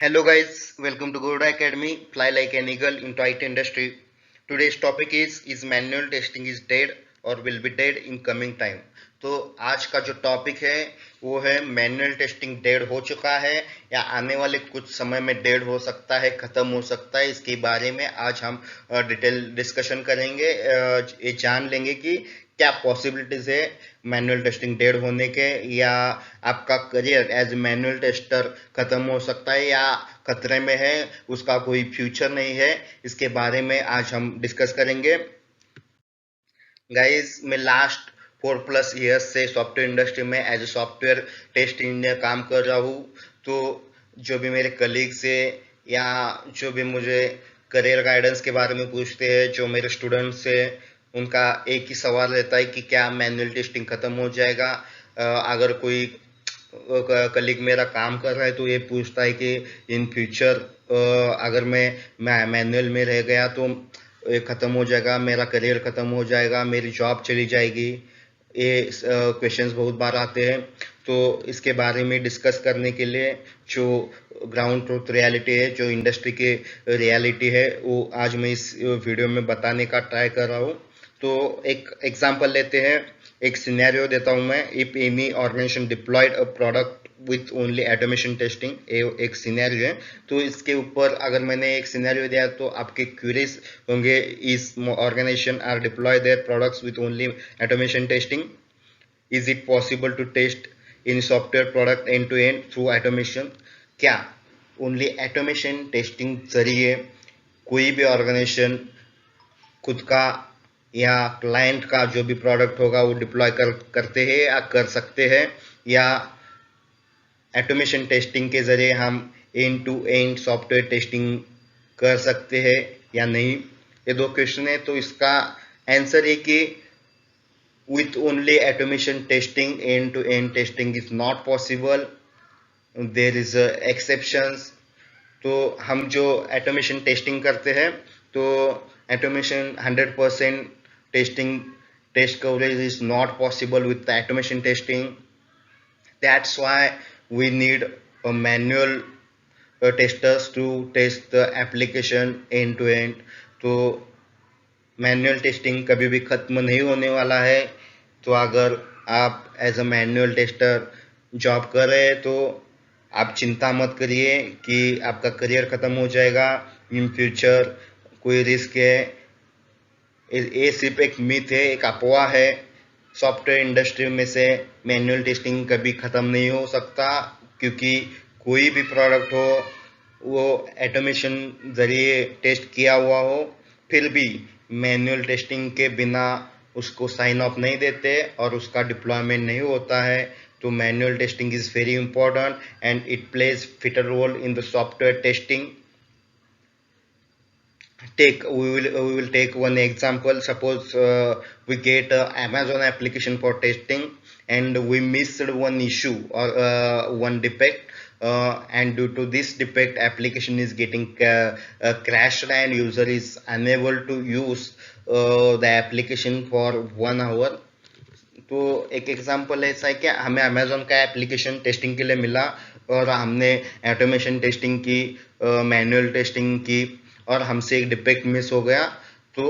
Hello guys, welcome to Goda Academy. Fly like an eagle into IT industry. Today's topic is manual testing is dead or will be dead in coming time. तो आज का जो topic है वो है manual testing dead हो चुका है या आने वाले कुछ समय में डेड हो सकता है, खत्म हो सकता है। इसके बारे में आज हम डिटेल डिस्कशन करेंगे। ये जान लेंगे कि क्या पॉसिबिलिटीज है मैनुअल टेस्टिंग डेड होने के, या आपका करियर एज मैनुअल टेस्टर खत्म हो सकता है या खतरे में है, उसका कोई फ्यूचर नहीं है। इसके बारे में आज हम डिस्कस करेंगे। गाइस, मैं लास्ट 4+ ईयर्स से सॉफ्टवेयर इंडस्ट्री में as a software test engineer काम कर रहा हूँ। तो जो भी मेरे कलीग्स है या जो भी मुझे करियर गाइडेंस के बारे में पूछते हैं, जो मेरे स्टूडेंट्स है, उनका एक ही सवाल रहता है कि क्या मैनुअल टेस्टिंग खत्म हो जाएगा। अगर कोई कलीग मेरा काम कर रहा है तो ये पूछता है कि इन फ्यूचर अगर मैं मैनुअल में रह गया तो ये खत्म हो जाएगा, मेरा करियर खत्म हो जाएगा, मेरी जॉब चली जाएगी। ये क्वेश्चंस बहुत बार आते हैं। तो इसके बारे में डिस्कस करने के लिए जो ग्राउंड ट्रूथ रियलिटी है, जो इंडस्ट्री की रियलिटी है, वो आज मैं इस वीडियो में बताने का ट्राई कर रहा हूँ। तो एक एग्जांपल लेते हैं, एक सिनेरियो देता हूं मैं। If any organisation deployed a product with only automation testing, एक सिनेरियो है। तो इसके ऊपर अगर मैंने एक सिनेरियो दिया तो आपके क्यूरीज होंगे, इस organisation are deploy their products with only automation testing, is it possible to test in software product end to end through automation? क्या ओनली ऑटोमेशन टेस्टिंग जरिए कोई भी ऑर्गेनाइजेशन खुद का या क्लाइंट का जो भी प्रोडक्ट होगा वो डिप्लॉय करते हैं या कर सकते हैं, या ऑटोमेशन टेस्टिंग के जरिए हम end to end software testing कर सकते हैं या नहीं? ये दो क्वेश्चन है। तो इसका आंसर है कि with only automation testing end to end testing is not possible. There is exceptions. तो हम जो ऑटोमेशन टेस्टिंग करते हैं, तो automation 100% testing test coverage is not possible with the automation testing. That's why we need a manual testers to test the application end to end. तो manual testing कभी भी खत्म नहीं होने वाला है। तो अगर आप as a manual tester job कर रहे हैं तो आप चिंता मत करिए कि आपका करियर खत्म हो जाएगा इन फ्यूचर, कोई रिस्क है। ये सिर्फ एक मिथ है, एक अफवाह है। सॉफ्टवेयर इंडस्ट्री में से मैनुअल टेस्टिंग कभी खत्म नहीं हो सकता, क्योंकि कोई भी प्रोडक्ट हो वो ऑटोमेशन जरिए टेस्ट किया हुआ हो, फिर भी मैनुअल टेस्टिंग के बिना उसको साइन ऑफ नहीं देते और उसका डिप्लॉयमेंट नहीं होता है। तो manual testing is very important and it plays vital role in the software testing. Take we will take one example. Suppose we get Amazon application for testing and we missed one issue or one defect, and due to this defect application is getting crashed and user is unable to use the application for 1 hour। तो एक example ऐसा है कि हमें Amazon का application testing के लिए मिला और हमने ऑटोमेशन टेस्टिंग की, मैनुअल टेस्टिंग की, और हमसे एक डिफेक्ट मिस हो गया। तो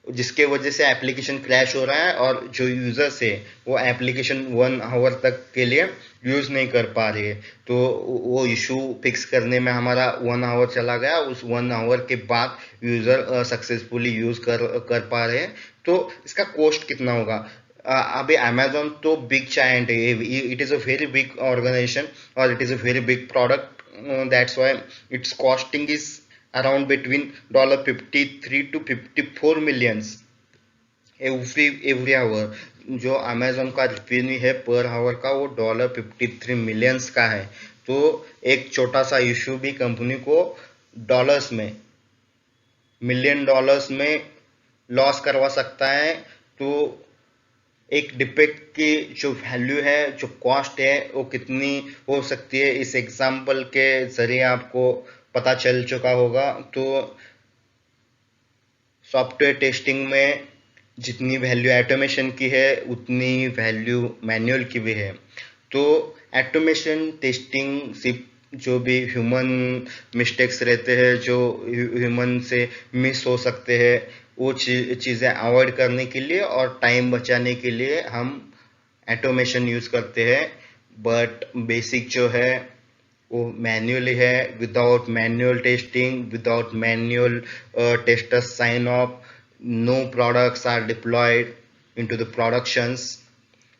जिसके वजह से एप्लीकेशन क्रैश हो रहा है और जो यूजर्स है वो एप्लीकेशन 1 आवर तक के लिए यूज नहीं कर पा रहे। तो वो इशू फिक्स करने में हमारा 1 आवर चला गया। उस 1 आवर के बाद यूजर सक्सेसफुली यूज कर पा रहे हैं। तो इसका कॉस्ट कितना होगा? अभी अमेजोन तो बिग जायंट है, it is a very big organisation और it is a very big product. That's why it's costing is around between $53 to 54 millions every hour। जो अमेजोन का रेवेन्यू है पर आवर का वो $53 मिलियंस का है। तो एक छोटा सा इशू भी कंपनी को डॉलर्स में, $1 million में लॉस करवा सकता है। तो एक डिफेक्ट की जो वैल्यू है, जो कॉस्ट है, वो कितनी हो सकती है, इस एग्जांपल के जरिए आपको पता चल चुका होगा। तो सॉफ्टवेयर टेस्टिंग में जितनी वैल्यू ऑटोमेशन की है उतनी वैल्यू मैनुअल की भी है। तो ऑटोमेशन टेस्टिंग सिर्फ जो भी ह्यूमन मिस्टेक्स रहते हैं, जो ह्यूमन से मिस हो सकते हैं, वो चीज़ें अवॉइड करने के लिए और टाइम बचाने के लिए हम ऑटोमेशन यूज़ करते हैं। बट बेसिक जो है वो मैन्युअली है, without manual testing, without manual testers sign off, no products are deployed into the productions.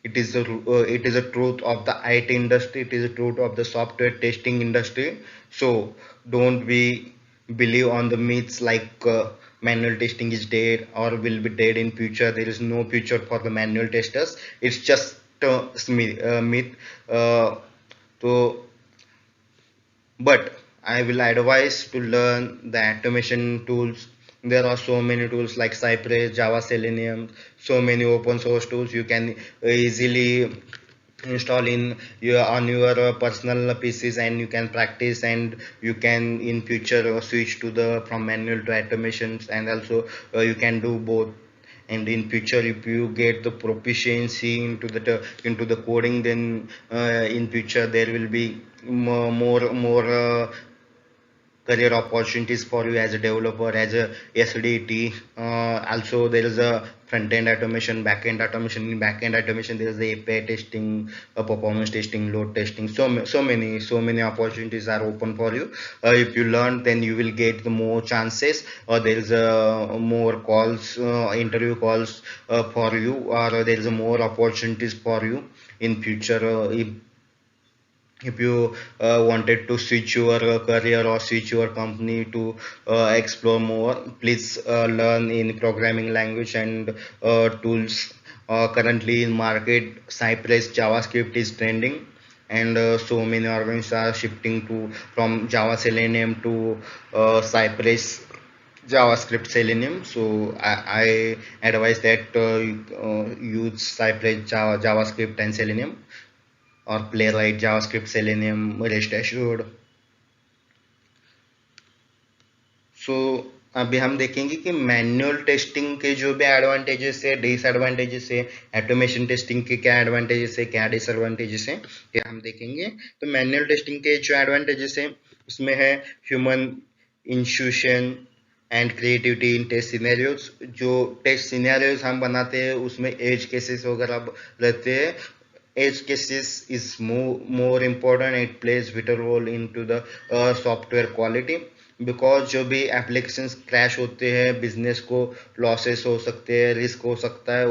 It is a truth of the IT industry. It is a truth of the software testing industry. So don't be believe on the myths like manual testing is dead or will be dead in future. There is no future for the manual testers. It's just myth. So but I will advise to learn the automation tools. There are so many tools like Cypress, Java, Selenium, so many open source tools you can easily install on your personal PCs, and you can practice, and you can in future switch to the from manual to automations, and also you can do both. And in future, if you get the proficiency into the coding, then in future there will be more career opportunities for you as a developer, as a SDT. Also, there is a front end automation, back end automation. In back end automation, there is the API testing, performance testing, load testing. So many opportunities are open for you. If you learn, then you will get the more chances. There is more calls, interview calls for you, or there is more opportunities for you in future. If you wanted to switch your career or switch your company to explore more, please learn in programming language and tools. Currently in market, Cypress JavaScript is trending, and so many organizations are shifting to from Java Selenium to Cypress JavaScript Selenium. So I advise that use Cypress JavaScript and Selenium, और Playwright, JavaScript, Selenium, REST Assured. सो अभी हम देखेंगे कि manual testing के जो भी advantages है, disadvantages है, ऑटोमेशन टेस्टिंग के क्या एडवांटेजेस है, क्या डिसएडवांटेजेस है, ये हम देखेंगे। तो मैनुअल टेस्टिंग के जो एडवांटेजेस है उसमें है human intuition and creativity in test scenarios. जो टेस्ट सिनेरियोज हम बनाते हैं उसमें एज केसेस वगैरह रहते हैं। edge cases is more important. It plays vital role into the software quality, because जो भी एप्लीकेशंस क्रैश होते हैं, बिजनेस को लॉसेस हो सकते हैं, रिस्क हो सकता है,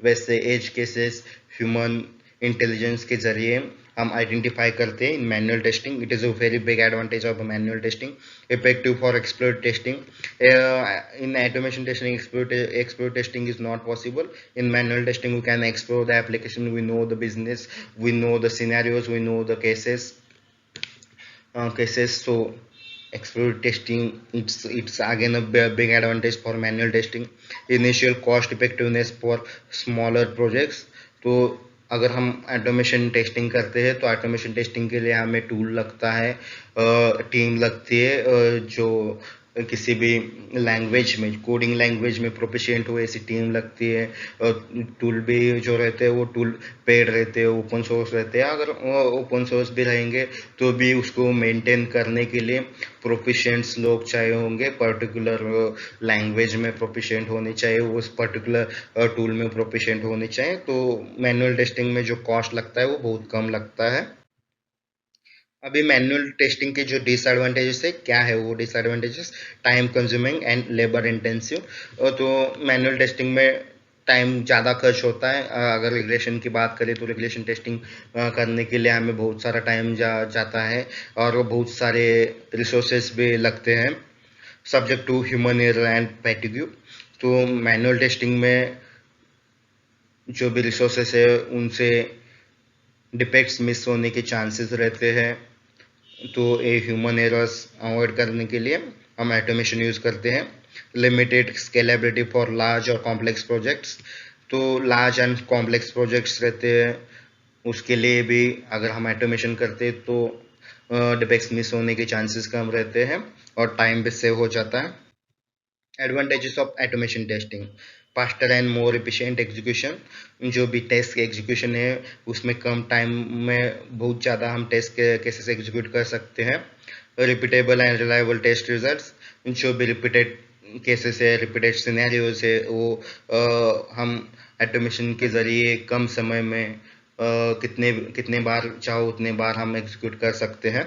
वैसे एज केसेस ह्यूमन इंटेलिजेंस के जरिए हम आइडेंटिफाई करते हैं in manual testing. It is a very big advantage of manual testing. Effective for explore testing. In automation testing, exploit testing is not possible. In manual testing, we can explore the application, we know the business, we know the scenarios, we know the cases. So exploit testing, it's again a big advantage for manual testing. Initial cost effectiveness for smaller projects. तो अगर हम automation testing करते हैं तो automation testing के लिए हमें tool लगता है, टीम लगती है, जो किसी भी लैंग्वेज में, कोडिंग लैंग्वेज में प्रोफिशिएंट हो ऐसी टीम लगती है. टूल भी जो रहते हैं वो टूल पेड रहते हैं, ओपन सोर्स रहते हैं. अगर ओपन सोर्स भी रहेंगे तो भी उसको मेंटेन करने के लिए प्रोफिशिएंट्स लोग चाहिए होंगे. पर्टिकुलर लैंग्वेज में प्रोफिशिएंट होने चाहिए, उस पर्टिकुलर टूल में प्रोफिशिएंट होने चाहिए. तो मैनुअल टेस्टिंग में जो कॉस्ट लगता है वो बहुत कम लगता है. अभी मैनुअल टेस्टिंग के जो डिसएडवांटेजेस है, क्या है वो disadvantages? Time consuming and labour intensive. तो मैनुअल टेस्टिंग में टाइम ज़्यादा खर्च होता है. अगर रिग्रेशन की बात करें तो रिग्रेशन टेस्टिंग करने के लिए हमें बहुत सारा टाइम जाता है और बहुत सारे रिसोर्सेज भी लगते हैं, subject to human error and fatigue. तो मैनुअल टेस्टिंग में जो भी रिसोर्सेज है उनसे डिफेक्ट्स मिस होने के चांसेस रहते हैं. तो ये ह्यूमन एरर्स अवॉइड करने के लिए हम ऑटोमेशन यूज़ करते हैं. लिमिटेड स्केलेबिलिटी फॉर लार्ज और कॉम्प्लेक्स प्रोजेक्ट्स. तो लार्ज एंड कॉम्प्लेक्स प्रोजेक्ट्स रहते हैं, उसके लिए भी अगर हम ऑटोमेशन करते हैं तो डिफेक्ट्स मिस होने के चांसेस कम रहते हैं और टाइम भी सेव हो जाता है. Advantages of automation testing. Faster and more efficient execution. जो भी टेस्ट के एग्जीक्यूशन है उसमें कम टाइम में बहुत ज़्यादा हम टेस्ट के केसेस एग्जीक्यूट कर सकते हैं। Repeatable and reliable test results. जो भी रिपीटेड केसेस है, रिपीटेड सिनेरियोज है, वो हम ऑटोमेशन के ज़रिए कम समय में कितने कितने बार चाहो उतने बार हम एग्जीक्यूट कर सकते हैं।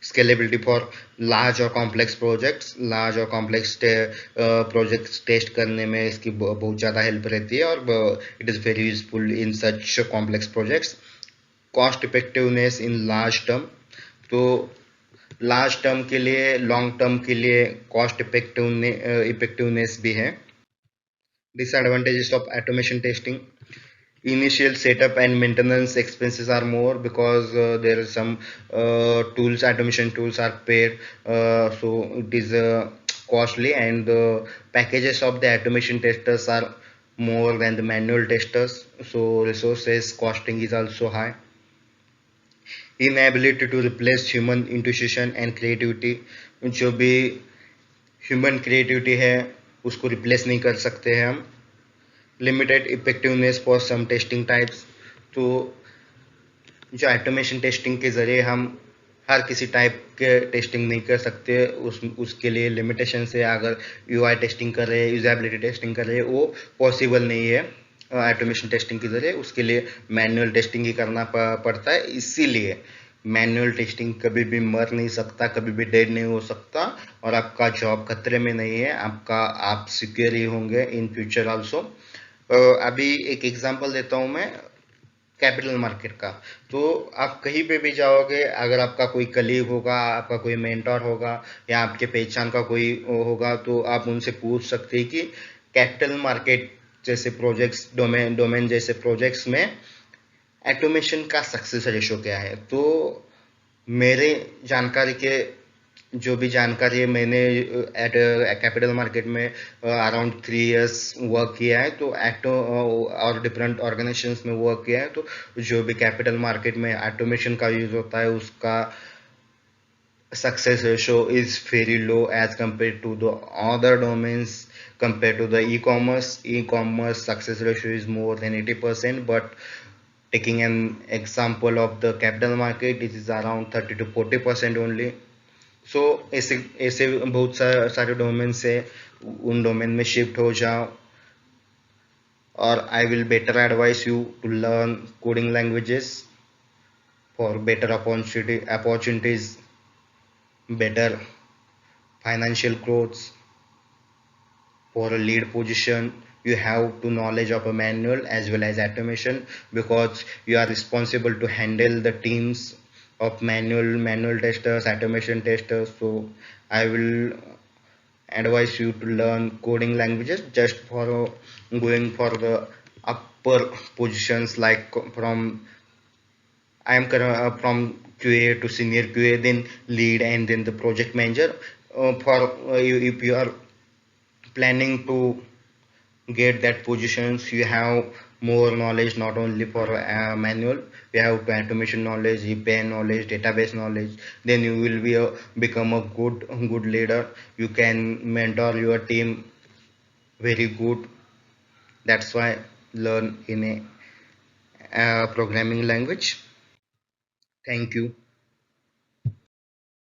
स्केलेबिलिटी फॉर लार्ज और कॉम्प्लेक्स प्रोजेक्ट्स। लार्ज और कॉम्प्लेक्स प्रोजेक्ट्स टेस्ट करने में इसकी बहुत ज़्यादा हेल्प रहती है और it is very useful in such complex projects. Cost effectiveness in large term. तो लार्ज टर्म के लिए, लॉन्ग टर्म के लिए कॉस्ट इफेक्टिवनेस भी है। Disadvantages of automation testing: initial setup and maintenance expenses are more because there are some tools, automation tools are paid, so it is costly, and the packages of the automation testers are more than the manual testers, so resources costing is also high. Inability to replace human intuition and creativity. जो भी human creativity है उसको replace नहीं कर सकते हैं हम। Limited effectiveness for some testing types. तो जो ऑटोमेशन टेस्टिंग के ज़रिए हम हर किसी टाइप के टेस्टिंग नहीं कर सकते, उसके लिए लिमिटेशन है। अगर यूआई टेस्टिंग कर रहे हैं, यूजेबिलिटी टेस्टिंग कर रहे हैं, वो पॉसिबल नहीं है ऑटोमेशन टेस्टिंग के ज़रिए। उसके लिए मैनुअल टेस्टिंग ही करना पड़ता है। इसीलिए मैनुअल टेस्टिंग कभी भी मर नहीं सकता, कभी भी डेड नहीं हो सकता, और आपका जॉब खतरे में नहीं है। आप सिक्योर ही होंगे इन फ्यूचर आल्सो। अभी एक एग्जांपल देता हूँ मैं कैपिटल मार्केट का। तो आप कहीं पे भी जाओगे, अगर आपका कोई कलीग होगा, आपका कोई मेंटर होगा, या आपके पहचान का कोई होगा, तो आप उनसे पूछ सकते हैं कि कैपिटल मार्केट जैसे प्रोजेक्ट्स, डोमेन जैसे प्रोजेक्ट्स में ऑटोमेशन का सक्सेस रेशो क्या है। तो मेरे जानकारी के जो भी जानकारी है, मैंने एट कैपिटल मार्केट में अराउंड 3 इयर्स वर्क किया है, तो एक्टो और डिफरेंट ऑर्गेनाइजेशंस में वर्क किया है। तो जो भी कैपिटल मार्केट में ऑटोमेशन का यूज होता है उसका success ratio is very low as compare to the other domains. Compare to the e-commerce success ratio is more than 80%, but taking an example of the capital market, it is around 30 to 40% only. सो ऐसे ऐसे बहुत सारे domain से उन domain में shift हो जाओ। और I will better advise you to learn coding languages for better opportunities, better financial growth. For a lead position, you have to knowledge of a manual as well as automation, because you are responsible to handle the teams of manual testers, automation testers. So I will advise you to learn coding languages just for going for the upper positions, like from I am from QA to senior QA, then lead, and then the project manager. If you are planning to get that positions, you have more knowledge, not only for manual, you have automation knowledge, EPA knowledge, database knowledge. Then you will become a good leader. You can mentor your team very good. That's why learn in a programming language. Thank you.